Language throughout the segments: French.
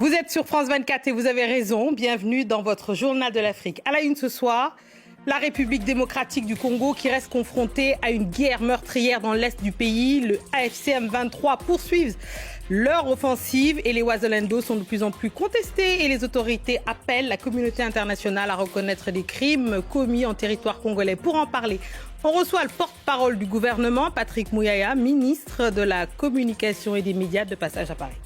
Vous êtes sur France 24 et vous avez raison. Bienvenue dans votre journal de l'Afrique. À la une ce soir, la République démocratique du Congo qui reste confrontée à une guerre meurtrière dans l'est du pays. Le AFC M23 poursuivent leur offensive et les Wazalendo sont de plus en plus contestés et les autorités appellent la communauté internationale à reconnaître les crimes commis en territoire congolais. Pour en parler, on reçoit le porte-parole du gouvernement, Patrick Muyaya, ministre de la Communication et des Médias, de passage à Paris.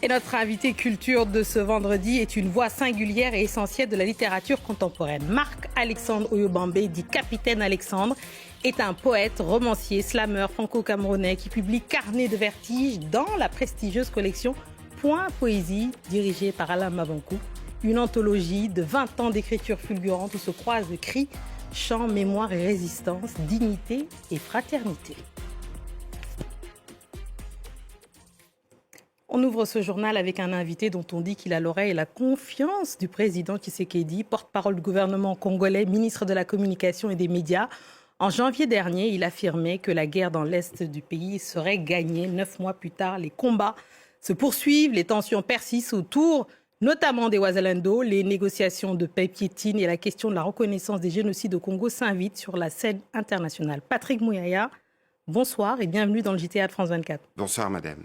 Et notre invité culture de ce vendredi est une voix singulière et essentielle de la littérature contemporaine. Marc-Alexandre Oyobambé, dit Capitaine Alexandre, est un poète, romancier, slameur franco-camerounais qui publie Carnet de vertige dans la prestigieuse collection Point Poésie, dirigée par Alain Mabankou. Une anthologie de 20 ans d'écriture fulgurante où se croisent cris, chants, mémoire et résistance, dignité et fraternité. On ouvre ce journal avec un invité dont on dit qu'il a l'oreille et la confiance du président Tshisekedi, porte-parole du gouvernement congolais, ministre de la Communication et des Médias. En janvier dernier, il affirmait que la guerre dans l'est du pays serait gagnée. 9 mois plus tard, les combats se poursuivent, les tensions persistent autour notamment des Wazalendo. Les négociations de paix piétinent et la question de la reconnaissance des génocides au Congo s'invite sur la scène internationale. Patrick Muyaya, bonsoir et bienvenue dans le JTA de France 24. Bonsoir madame.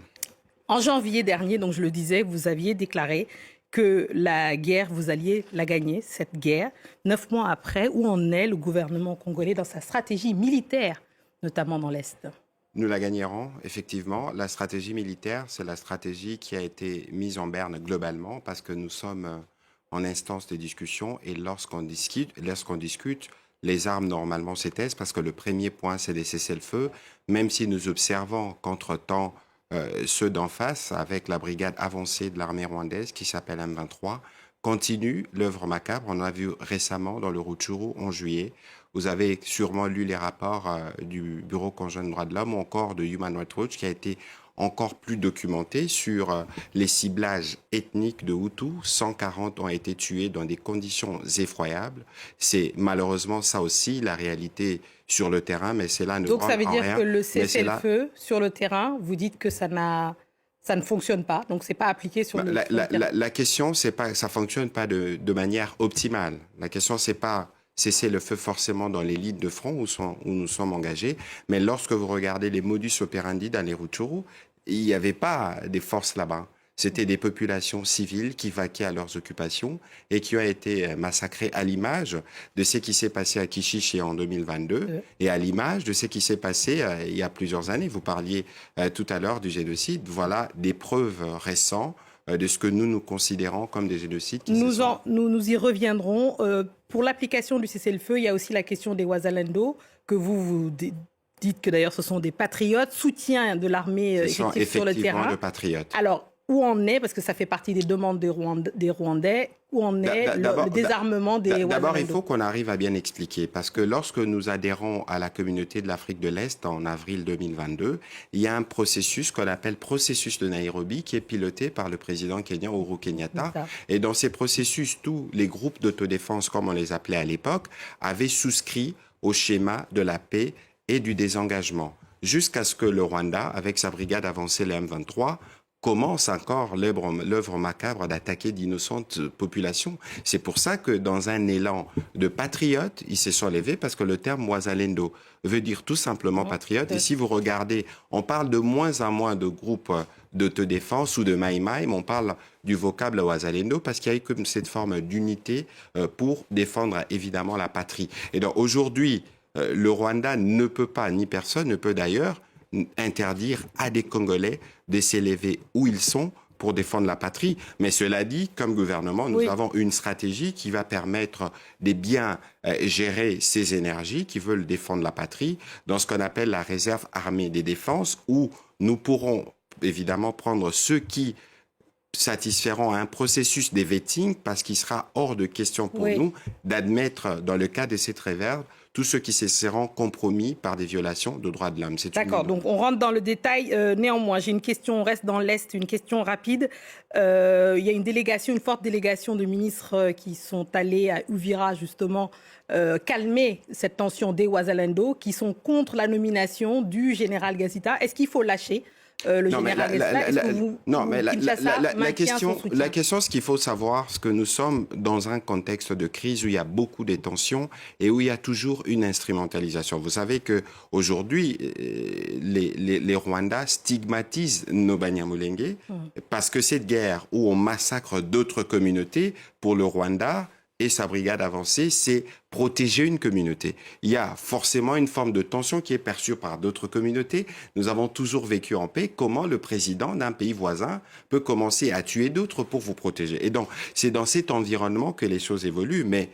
En janvier dernier, donc je le disais, vous aviez déclaré que la guerre, vous alliez la gagner, cette guerre. 9 mois après, où en est le gouvernement congolais dans sa stratégie militaire, notamment dans l'Est ? Nous la gagnerons, effectivement. La stratégie militaire, c'est la stratégie qui a été mise en berne globalement parce que nous sommes en instance de discussion et lorsqu'on discute, les armes normalement s'étaisent parce que le premier point, c'est des cessez-le-feu, même si nous observons qu'entre-temps, ceux d'en face, avec la brigade avancée de l'armée rwandaise qui s'appelle M23, continuent l'œuvre macabre. On a vu récemment dans le Rutshuru en juillet. Vous avez sûrement lu les rapports du Bureau conjoint des droits de l'homme ou encore de Human Rights Watch qui a été encore plus documenté sur les ciblages ethniques de Hutus. 140 ont été tués dans des conditions effroyables. C'est malheureusement ça aussi la réalité sur le terrain, mais c'est là ne Donc ça veut dire rien, que le cessez-le-feu sur le terrain, vous dites que ça ne fonctionne pas, donc c'est pas appliqué sur le terrain. La question, c'est pas ça fonctionne pas de manière optimale. La question, c'est pas cesser le feu forcément dans les lignes de front où nous sommes engagés, mais lorsque vous regardez les modus operandi dans les Rutshuru, il n'y avait pas des forces là-bas. C'était des populations civiles qui vaquaient à leurs occupations et qui ont été massacrées à l'image de ce qui s'est passé à Kichichi en 2022 et à l'image de ce qui s'est passé il y a plusieurs années. Vous parliez tout à l'heure du génocide. Voilà des preuves récentes de ce que nous considérons comme des génocides. Nous y reviendrons. Pour l'application du cessez-le-feu, il y a aussi la question des Wazalendo, que vous dites que d'ailleurs ce sont des patriotes, soutien de l'armée effective sur le terrain. Effectivement, de patriotes. Alors, où en est, parce que ça fait partie des demandes des Rwandais, où en est le désarmement des Wazalendo ? D'abord, il faut qu'on arrive à bien expliquer, parce que lorsque nous adhérons à la communauté de l'Afrique de l'Est en avril 2022, il y a un processus qu'on appelle processus de Nairobi, qui est piloté par le président kenyan Uhuru Kenyatta. Et dans ces processus, tous les groupes d'autodéfense, comme on les appelait à l'époque, avaient souscrit au schéma de la paix et du désengagement, jusqu'à ce que le Rwanda, avec sa brigade avancée, le M23, commence encore l'œuvre macabre d'attaquer d'innocentes populations. C'est pour ça que dans un élan de patriotes, ils se sont levés parce que le terme Wazalendo veut dire tout simplement patriote. Et si vous regardez, on parle de moins en moins de groupes d'autodéfense ou de Maïmaï, mais on parle du vocable Wazalendo parce qu'il y a eu comme cette forme d'unité pour défendre évidemment la patrie. Et donc aujourd'hui, le Rwanda ne peut pas, ni personne ne peut d'ailleurs, interdire à des Congolais de s'élever où ils sont pour défendre la patrie. Mais cela dit, comme gouvernement, nous avons une stratégie qui va permettre de bien gérer ces énergies qui veulent défendre la patrie dans ce qu'on appelle la réserve armée des défenses, où nous pourrons évidemment prendre ceux qui satisferont à un processus de vetting parce qu'il sera hors de question pour nous d'admettre, dans le cas de cette réserve, tous ceux qui se seront compromis par des violations de droits de l'homme. D'accord, donc on rentre dans le détail. Néanmoins, j'ai une question, on reste dans l'Est, une question rapide. Il y a une forte délégation de ministres qui sont allés à Uvira, justement, calmer cette tension des Wazalendo, qui sont contre la nomination du général Gazita. Est-ce qu'il faut lâcher le général Gassita? Est-ce que vous, non, mais la question, ce qu'il faut savoir, c'est que nous sommes dans un contexte de crise où il y a beaucoup de tensions et où il y a toujours une instrumentalisation. Vous savez qu'aujourd'hui, les Rwandais stigmatisent nos Banyamulenge parce que cette guerre où on massacre d'autres communautés, pour le Rwanda et sa brigade avancée, c'est protéger une communauté. Il y a forcément une forme de tension qui est perçue par d'autres communautés. Nous avons toujours vécu en paix. Comment le président d'un pays voisin peut commencer à tuer d'autres pour vous protéger? Et donc, c'est dans cet environnement que les choses évoluent. Mais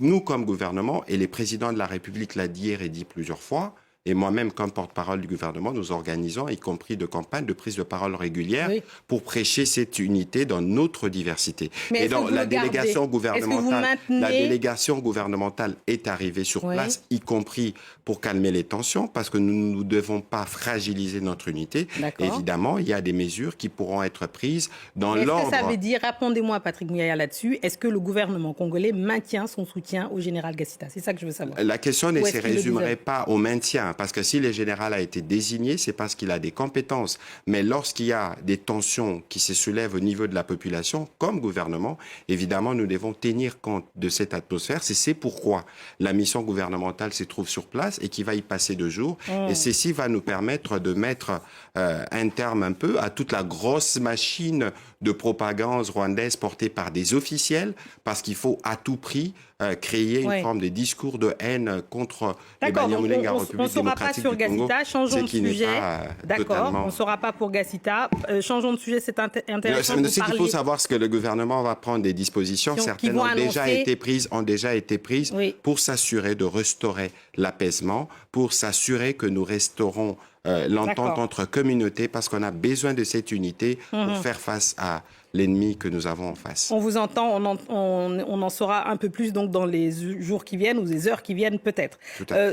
nous, comme gouvernement, et les présidents de la République l'a dit et dit plusieurs fois, et moi-même, comme porte-parole du gouvernement, nous organisons, y compris de campagnes de prise de parole régulière, pour prêcher cette unité dans notre diversité. Mais et donc, la délégation gouvernementale est arrivée sur place, y compris pour calmer les tensions, parce que nous ne devons pas fragiliser notre unité. Évidemment, il y a des mesures qui pourront être prises dans l'ordre. Est-ce que ça veut dire, répondez-moi Patrick Muyaya là-dessus, est-ce que le gouvernement congolais maintient son soutien au général Gassita? C'est ça que je veux savoir. La question ne se résumerait pas au maintien. Parce que si le général a été désigné, c'est parce qu'il a des compétences. Mais lorsqu'il y a des tensions qui se soulèvent au niveau de la population, comme gouvernement, évidemment, nous devons tenir compte de cette atmosphère. C'est pourquoi la mission gouvernementale se trouve sur place et qui va y passer 2 jours. Et ceci va nous permettre de mettre un terme un peu à toute la grosse machine de propagande rwandaise portée par des officiels, parce qu'il faut à tout prix créer une forme de discours de haine contre les Banyamulenge en République démocratique du Congo. Changeons de sujet. D'accord, on ne saura pas pour Gassita. Changeons de sujet, c'est intéressant. Ce qu'il faut savoir, c'est que le gouvernement va prendre des dispositions. Certaines ont déjà été prises pour s'assurer de restaurer l'apaisement, pour s'assurer que nous restaurons l'entente entre communautés, parce qu'on a besoin de cette unité pour faire face à l'ennemi que nous avons en face. On vous entend, on en saura un peu plus donc dans les jours qui viennent ou les heures qui viennent peut-être.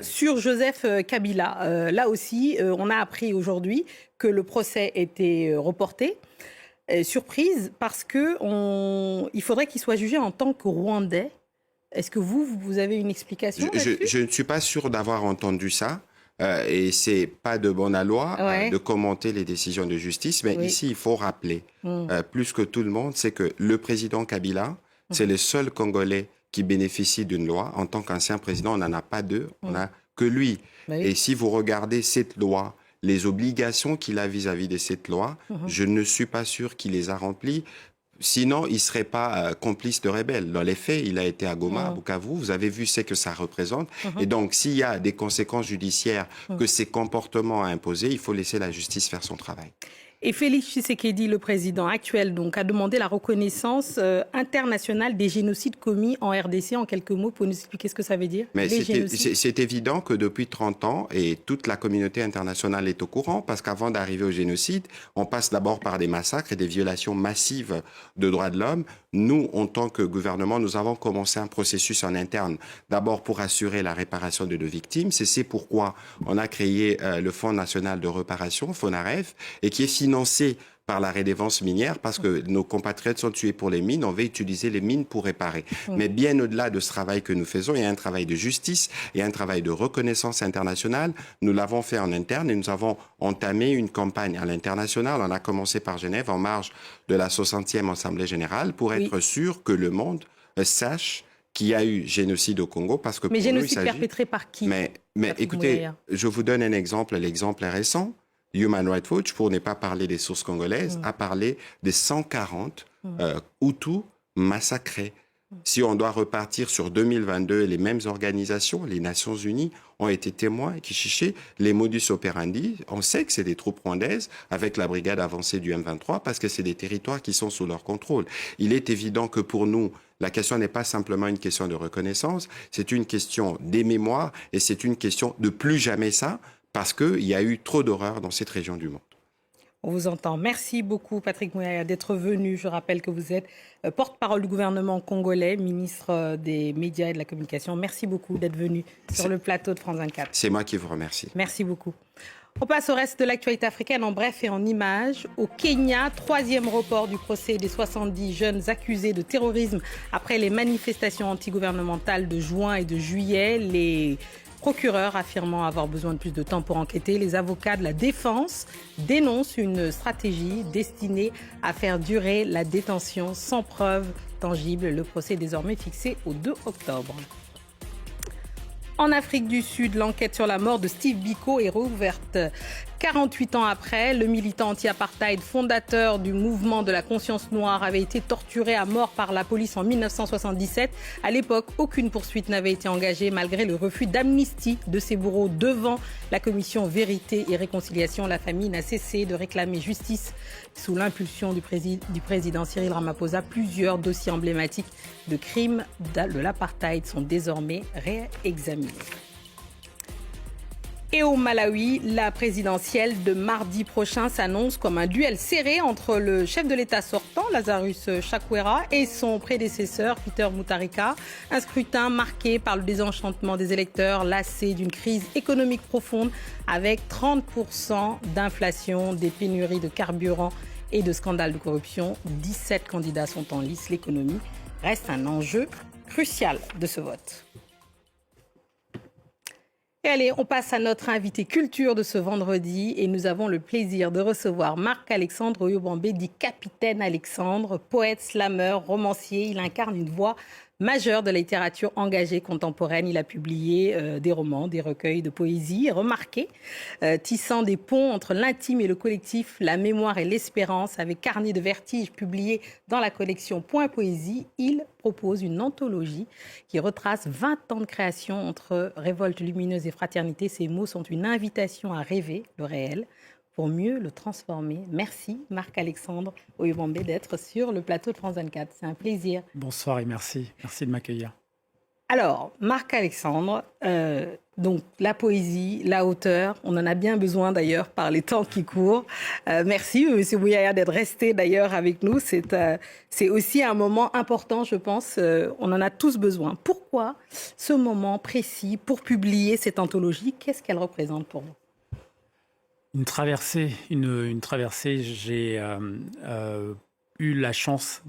Sur Joseph Kabila, là aussi, on a appris aujourd'hui que le procès était reporté. Surprise, parce qu'il faudrait qu'il soit jugé en tant que Rwandais. Est-ce que vous avez une explication là-dessus? Je ne suis pas sûr d'avoir entendu ça. Et c'est pas de bonne loi de commenter les décisions de justice, mais ici il faut rappeler, plus que tout le monde, c'est que le président Kabila, c'est le seul Congolais qui bénéficie d'une loi. En tant qu'ancien président, on n'en a pas deux, on n'a que lui. Et si vous regardez cette loi, les obligations qu'il a vis-à-vis de cette loi, je ne suis pas sûr qu'il les a remplies. Sinon, il ne serait pas complice de rebelles. Dans les faits, il a été à Goma, à Bukavu. Vous avez vu ce que ça représente. Et donc, s'il y a des conséquences judiciaires que ces comportements ont imposés, il faut laisser la justice faire son travail. Et Félix Tshisekedi, le président actuel, donc, a demandé la reconnaissance internationale des génocides commis en RDC. En quelques mots, pour nous expliquer ce que ça veut dire? Mais c'est évident que depuis 30 ans, et toute la communauté internationale est au courant, parce qu'avant d'arriver au génocide, on passe d'abord par des massacres et des violations massives de droits de l'homme. Nous, en tant que gouvernement, nous avons commencé un processus en interne, d'abord pour assurer la réparation de nos victimes. C'est pourquoi on a créé le Fonds national de réparation, FONAREF, et qui est financé par la redevance minière, parce que nos compatriotes sont tués pour les mines, on va utiliser les mines pour réparer. Mais bien au-delà de ce travail que nous faisons, il y a un travail de justice, il y a un travail de reconnaissance internationale. Nous l'avons fait en interne et nous avons entamé une campagne à l'international. On a commencé par Genève en marge de la 60e Assemblée générale pour être sûr que le monde sache qu'il y a eu génocide au Congo. Parce que mais génocide perpétré par qui? Mais écoutez, je vous donne un exemple, l'exemple est récent. Human Rights Watch, pour ne pas parler des sources congolaises, a parlé des 140 Hutus massacrés. Si on doit repartir sur 2022, les mêmes organisations, les Nations Unies, ont été témoins et Kichiché, les modus operandi, on sait que c'est des troupes rwandaises avec la brigade avancée du M23 parce que c'est des territoires qui sont sous leur contrôle. Il est évident que pour nous, la question n'est pas simplement une question de reconnaissance, c'est une question des mémoires et c'est une question de plus jamais ça, parce qu'il y a eu trop d'horreur dans cette région du monde. On vous entend. Merci beaucoup, Patrick Muyaya, d'être venu. Je rappelle que vous êtes porte-parole du gouvernement congolais, ministre des médias et de la communication. Merci beaucoup d'être venu sur le plateau de France 24. C'est moi qui vous remercie. Merci beaucoup. On passe au reste de l'actualité africaine en bref et en images. Au Kenya, 3e report du procès des 70 jeunes accusés de terrorisme après les manifestations antigouvernementales de juin et de juillet. Les procureur affirmant avoir besoin de plus de temps pour enquêter. Les avocats de la défense dénoncent une stratégie destinée à faire durer la détention sans preuve tangible. Le procès est désormais fixé au 2 octobre. En Afrique du Sud, l'enquête sur la mort de Steve Biko est rouverte. 48 ans après, le militant anti-apartheid, fondateur du mouvement de la conscience noire, avait été torturé à mort par la police en 1977. À l'époque, aucune poursuite n'avait été engagée malgré le refus d'amnistie de ses bourreaux devant la commission Vérité et Réconciliation. La famille n'a cessé de réclamer justice. Sous l'impulsion du président Cyril Ramaphosa, plusieurs dossiers emblématiques de crimes de l'apartheid sont désormais réexaminés. Et au Malawi, la présidentielle de mardi prochain s'annonce comme un duel serré entre le chef de l'État sortant, Lazarus Chakwera, et son prédécesseur, Peter Mutharika. Un scrutin marqué par le désenchantement des électeurs, lassés d'une crise économique profonde, avec 30% d'inflation, des pénuries de carburant et de scandales de corruption. 17 candidats sont en lice. L'économie reste un enjeu crucial de ce vote. Et allez, on passe à notre invité culture de ce vendredi et nous avons le plaisir de recevoir Marc-Alexandre Oyobambe, dit Capitaine Alexandre, poète, slameur, romancier. Il incarne une voix majeure de la littérature engagée contemporaine. Il a publié des romans, des recueils de poésie remarqués, tissant des ponts entre l'intime et le collectif, la mémoire et l'espérance. Avec Carnet de vertige publié dans la collection Point Poésie, il propose une anthologie qui retrace 20 ans de création entre révolte lumineuse et fraternité. Ces mots sont une invitation à rêver le réel pour mieux le transformer. Merci Marc-Alexandre Oyobambe d'être sur le plateau de France 24. C'est un plaisir. Bonsoir et merci. Merci de m'accueillir. Alors, Marc-Alexandre, donc la poésie, la hauteur, on en a bien besoin d'ailleurs par les temps qui courent. Merci M. Bouyaya d'être resté d'ailleurs avec nous. C'est aussi un moment important, je pense. On en a tous besoin. Pourquoi ce moment précis pour publier cette anthologie? Qu'est-ce qu'elle représente pour vous? Une traversée. J'ai eu la chance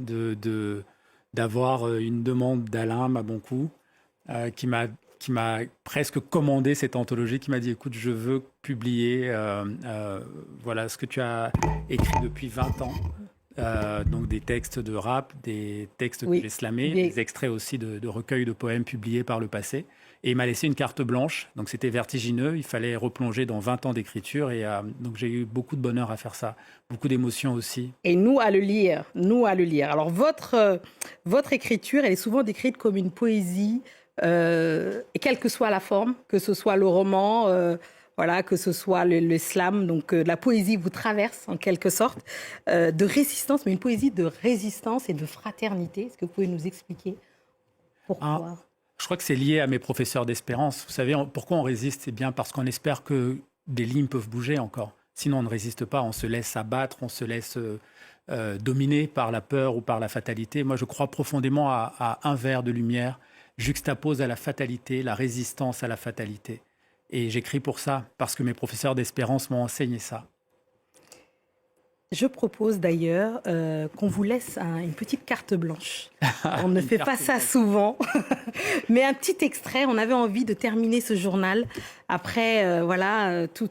d'avoir une demande d'Alain Maboncou qui m'a presque commandé cette anthologie, qui m'a dit écoute, je veux publier voilà ce que tu as écrit depuis 20 ans. Donc des textes de rap, des textes que j'ai slamés, des extraits aussi de recueils de poèmes publiés par le passé. Et il m'a laissé une carte blanche, donc c'était vertigineux, il fallait replonger dans 20 ans d'écriture et donc j'ai eu beaucoup de bonheur à faire ça, beaucoup d'émotions aussi. Et nous à le lire. Alors votre écriture, elle est souvent décrite comme une poésie, et quelle que soit la forme, que ce soit le roman, voilà, que ce soit le slam, donc la poésie vous traverse en quelque sorte, de résistance, mais une poésie de résistance et de fraternité. Est-ce que vous pouvez nous expliquer pourquoi? Je crois que c'est lié à mes professeurs d'espérance. Vous savez, pourquoi on résiste? C'est bien parce qu'on espère que des lignes peuvent bouger encore. Sinon, on ne résiste pas, on se laisse abattre, on se laisse dominer par la peur ou par la fatalité. Moi, je crois profondément à un verre de lumière juxtapose à la fatalité, la résistance à la fatalité. Et j'écris pour ça, parce que mes professeurs d'espérance m'ont enseigné ça. Je propose d'ailleurs qu'on vous laisse une petite carte blanche. On ne fait pas ça souvent, mais un petit extrait. On avait envie de terminer ce journal après tous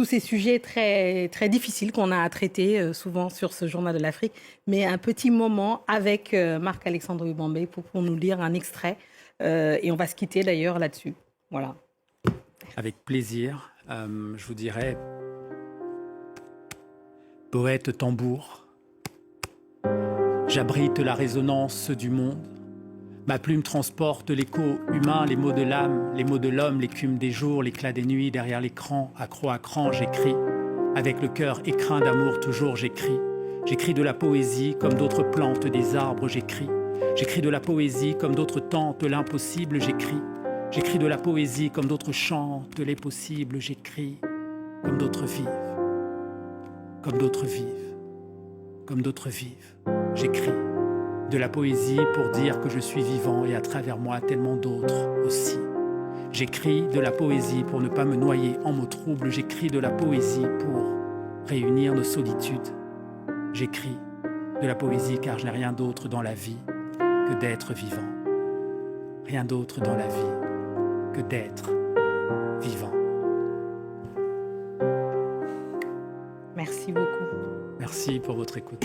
ces sujets très, très difficiles qu'on a à traiter souvent sur ce journal de l'Afrique. Mais un petit moment avec Marc-Alexandre Oyobambe pour nous lire un extrait. Et on va se quitter d'ailleurs là-dessus. Voilà. Avec plaisir. Je vous dirais... Poète tambour, j'abrite la résonance du monde. Ma plume transporte l'écho humain, les mots de l'âme, les mots de l'homme, l'écume des jours, l'éclat des nuits. Derrière l'écran, accro à cran, j'écris. Avec le cœur écrin d'amour, toujours j'écris. J'écris de la poésie comme d'autres plantes des arbres, j'écris. J'écris de la poésie comme d'autres tentent l'impossible, j'écris. J'écris de la poésie comme d'autres chantent les possibles, j'écris. Comme d'autres vivent. Comme d'autres vivent, comme d'autres vivent, j'écris de la poésie pour dire que je suis vivant et à travers moi tellement d'autres aussi. J'écris de la poésie pour ne pas me noyer en mots troubles, j'écris de la poésie pour réunir nos solitudes. J'écris de la poésie car je n'ai rien d'autre dans la vie que d'être vivant. Rien d'autre dans la vie que d'être vivant. Merci beaucoup. Merci pour votre écoute.